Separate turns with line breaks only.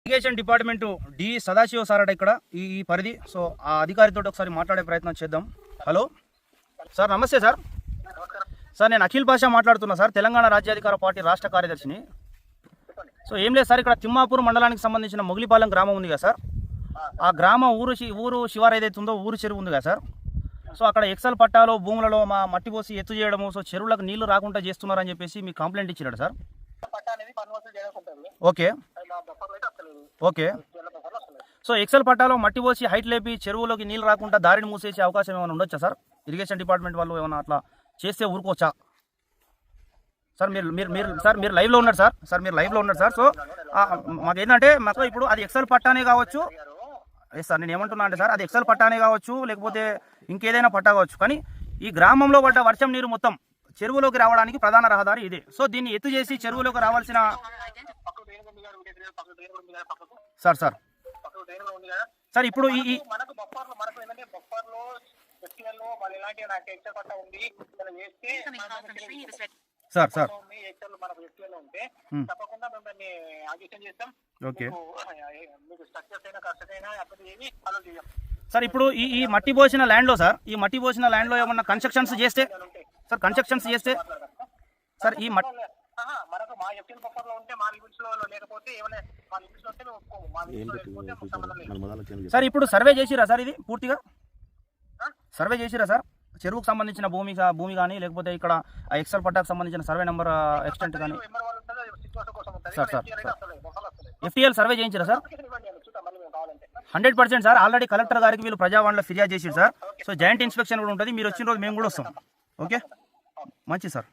Irrigation department D Sadashiva sir అట ఇక్కడ ఈ పరిధి. సో ఆ అధికారితో ఒకసారి మాట్లాడే ప్రయత్నం చేద్దాం. హలో సార్, నమస్తే సార్. సార్ నేను అఖిల్ భాష మాట్లాడుతున్నా సార్, తెలంగాణ రాజ్యాధికార పార్టీ రాష్ట్ర కార్యదర్శిని. సో ఏం లేదు సార్, ఇక్కడ తిమ్మాపూర్ మండలానికి సంబంధించిన మొగిలిపాలెం గ్రామం ఉంది కదా సార్, ఆ గ్రామం ఊరు శివారు ఏదైతే ఉందో ఊరు చెరువు ఉంది కదా సార్. సో అక్కడ ఎక్సెల్ పట్టాలో భూములలో మా మట్టి పోసి ఎత్తు చేయడము, సో చెరువులకు నీళ్లు రాకుండా చేస్తున్నారని చెప్పేసి మీకు కంప్లైంట్ ఇచ్చినాడు సార్. Okay okay. సో ఎక్సెల్ పట్టాలో మట్టి పోసి హైట్ లేపి చెరువులోకి నీళ్ళు రాకుండా దారిని మూసేసే అవకాశం ఏమైనా ఉండొచ్చా సార్? ఇరిగేషన్ డిపార్ట్మెంట్ వాళ్ళు ఏమైనా అట్లా చేస్తే ఊరుకోవచ్చా సార్? మీరు లైవ్లో ఉన్నారు సార్. మీరు లైవ్లో ఉన్నారు సార్. సో మాకు ఏంటంటే మాకు ఇప్పుడు అది ఎక్సెల్ పట్టానే కావచ్చు సార్, నేను ఏమంటున్నా అంటే సార్, అది ఎక్సెల్ పట్టానే కావచ్చు లేకపోతే ఇంకేదైనా పట్టా కావచ్చు, కానీ ఈ గ్రామంలో పడ్డ వర్షం నీరు మొత్తం చెరువులోకి రావడానికి ప్రధాన రహదారి ఇదే. సో దీన్ని ఎత్తు చేసి చెరువులోకి రావాల్సిన సార్ ఇప్పుడు ఈ సార్ ఓకే సార్, ఇప్పుడు ఈ మట్టి పోసిన ల్యాండ్లో సార్, ఈ మట్టి పోసిన ల్యాండ్లో ఏమన్నా కన్స్ట్రక్షన్స్ చేస్తే సార్, సార్ ఈ మట్టి సార్ ఇప్పుడు సర్వే చేసిరా సార్? ఇది పూర్తిగా సర్వే చేసిరా సార్? చెరువుకు సంబంధించిన భూమి కానీ లేకపోతే ఇక్కడ ఎక్సెల్ పట్టాకు సంబంధించిన సర్వే నెంబర్ ఎక్స్టెంట్ కానీ సార్ FTL సర్వే చేయించారా సార్? 100% సార్. ఆల్రెడీ కలెక్టర్ గారికి వీళ్ళు ప్రజావాణిలో ఫిర్యాదు చేసారు సార్. సో జాయింట్ ఇన్స్పెక్షన్ కూడా ఉంటుంది, మీరు వచ్చిన రోజు మేము కూడా వస్తాం. ఓకే, మంచిది సార్.